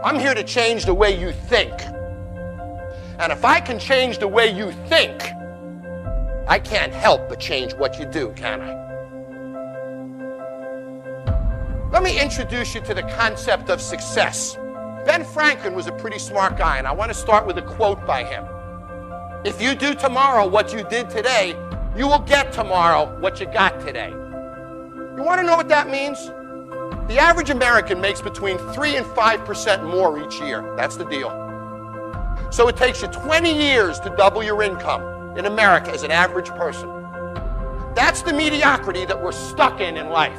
I'm here to change the way you think. And if I can change the way you think, I can't help but change what you do, can I? Let me introduce you to the concept of success. Ben Franklin was a pretty smart guy, and I want to start with a quote by him. If you do tomorrow what you did today, you will get tomorrow what you got today. You want to know what that means? The average American makes between 3 and 5% more each year. That's the deal. So it takes you 20 years to double your income in America as an average person. That's the mediocrity that we're stuck in life.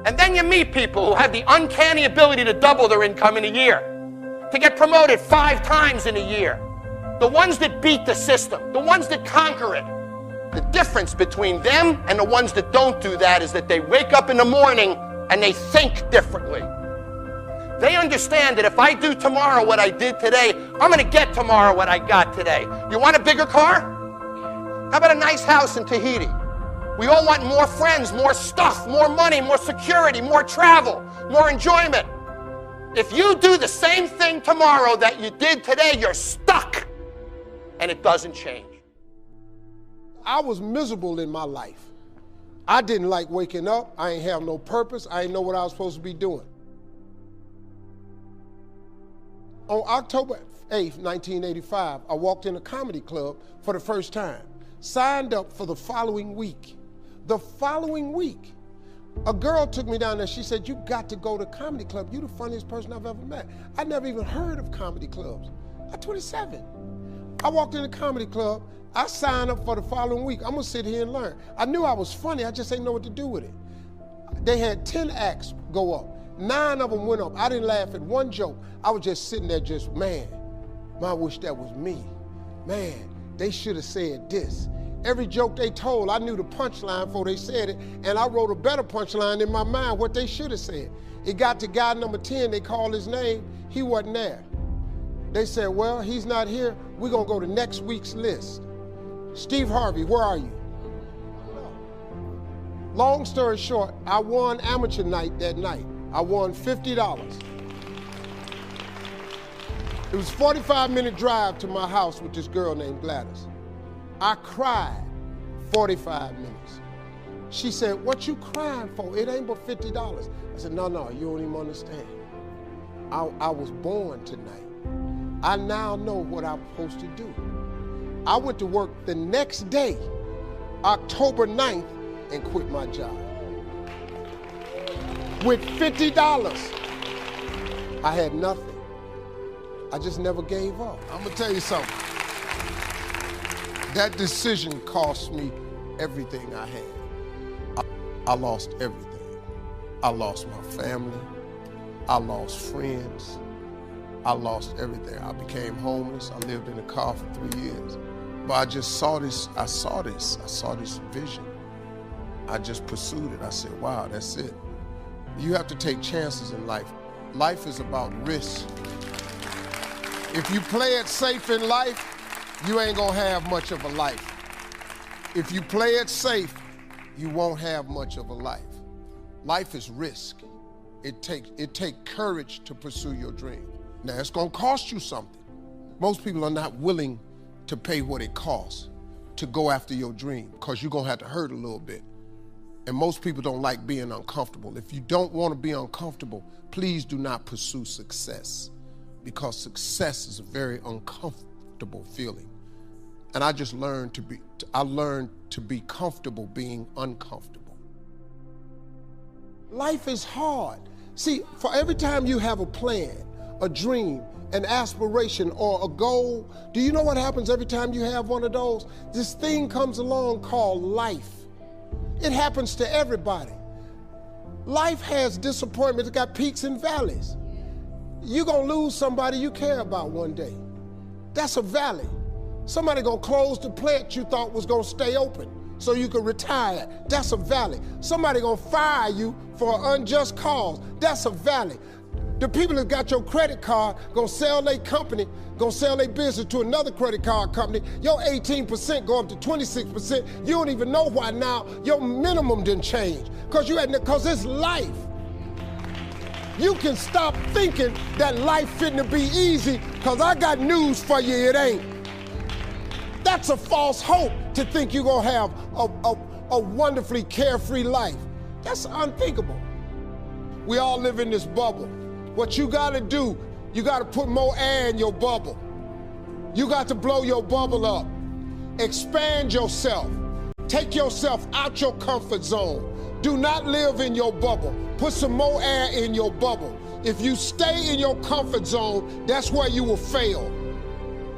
And then you meet people who have the uncanny ability to double their income in a year, to get promoted 5 times in a year. The ones that beat the system, the ones that conquer it. The difference between them and the ones that don't do that is that they wake up in the morning and they think differently. They understand that if I do tomorrow what I did today, I'm going to get tomorrow what I got today. You want a bigger car? How about a nice house in Tahiti? We all want more friends, more stuff, more money, more security, more travel, more enjoyment. If you do the same thing tomorrow that you did today, you're stuck, and it doesn't change. I was miserable in my life. I didn't like waking up. I ain't have no purpose. I ain't know what I was supposed to be doing. On October 8th, 1985, I walked in a comedy club for the first time. Signed up for the following week. The following week, a girl took me down there. She said, "You got to go to comedy club. You're the funniest person I've ever met." I never even heard of comedy clubs. I'm 27. I walked in the comedy club. I signed up for the following week. I'm gonna sit here and learn. I knew I was funny. I just didn't know what to do with it. They had 10 acts go up. 9 of them went up. I didn't laugh at one joke. I was just sitting there just, man, I wish that was me. Man, they should have said this. Every joke they told, I knew the punchline before they said it, and I wrote a better punchline in my mind, what they should have said. It got to guy number 10, they called his name, he wasn't there. They said, well, he's not here, we're gonna go to next week's list. Steve Harvey, where are you? Long story short, I won amateur night that night. I won $50. It was a 45-minute drive to my house with this girl named Gladys. I cried 45 minutes. She said, "What you crying for? It ain't but $50. I said, no, you don't even understand. I was born tonight. I now know what I'm supposed to do. I went to work the next day, October 9th, and quit my job. With $50, I had nothing. I just never gave up. I'm gonna tell you something. That decision cost me everything I had. I lost everything. I lost my family. I lost friends. I lost everything. I became homeless. I lived in a car for 3 years. But I just saw this, I saw this vision. I just pursued it. I said, wow, that's it. You have to take chances in life. Life is about risk. If you play it safe in life, you ain't gonna have much of a life. If you play it safe, you won't have much of a life. Life is risk. It takes courage to pursue your dream. Now, it's gonna cost you something. Most people are not willing to pay what it costs to go after your dream, because you're gonna have to hurt a little bit. And most people don't like being uncomfortable. If you don't wanna be uncomfortable, please do not pursue success, because success is a very uncomfortable feeling. And I just learned to be comfortable being uncomfortable. Life is hard. See, for every time you have a plan, a dream, an aspiration, or a goal, do you know what happens every time you have one of those? This thing comes along called life. It happens to everybody. Life has disappointment. It's got peaks and valleys. You're gonna lose somebody you care about one day. That's a valley. Somebody gonna close the plant you thought was gonna stay open so you could retire. That's a valley. Somebody gonna fire you for an unjust cause. That's a valley. The people that got your credit card gonna sell their company, gonna sell their business to another credit card company. Your 18% go up to 26%. You don't even know why now your minimum didn't change. Cause it's life. You can stop thinking that life fitting be easy, because I got news for you, it ain't. That's a false hope to think you're going to have a wonderfully carefree life. That's unthinkable. We all live in this bubble. What you got to do, you got to put more air in your bubble. You got to blow your bubble up. Expand yourself. Take yourself out your comfort zone. Do not live in your bubble. Put some more air in your bubble. If you stay in your comfort zone, that's where you will fail.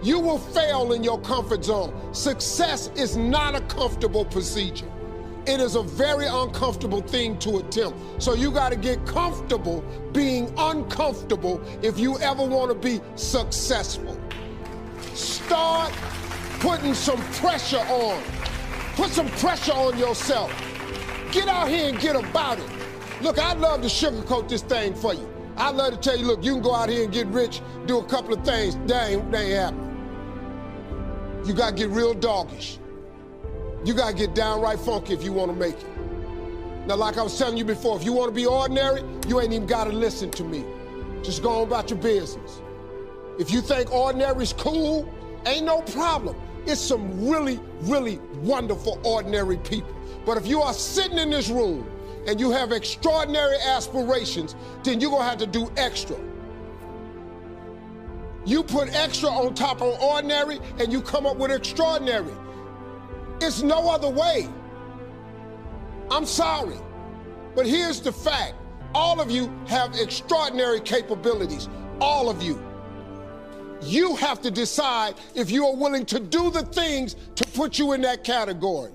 You will fail in your comfort zone. Success is not a comfortable procedure. It is a very uncomfortable thing to attempt. So you got to get comfortable being uncomfortable if you ever want to be successful. Start putting some pressure on. Put some pressure on yourself. Get out here and get about it. Look, I'd love to sugarcoat this thing for you. I'd love to tell you, look, you can go out here and get rich, do a couple of things. That ain't happening. You got to get real doggish. You got to get downright funky if you want to make it. Now, like I was telling you before, if you want to be ordinary, you ain't even got to listen to me. Just go on about your business. If you think ordinary is cool, ain't no problem. It's some really, really wonderful ordinary people. But if you are sitting in this room and you have extraordinary aspirations, then you're going to have to do extra. You put extra on top of ordinary and you come up with extraordinary. It's no other way. I'm sorry, but here's the fact. All of you have extraordinary capabilities, all of you. You have to decide if you are willing to do the things to put you in that category.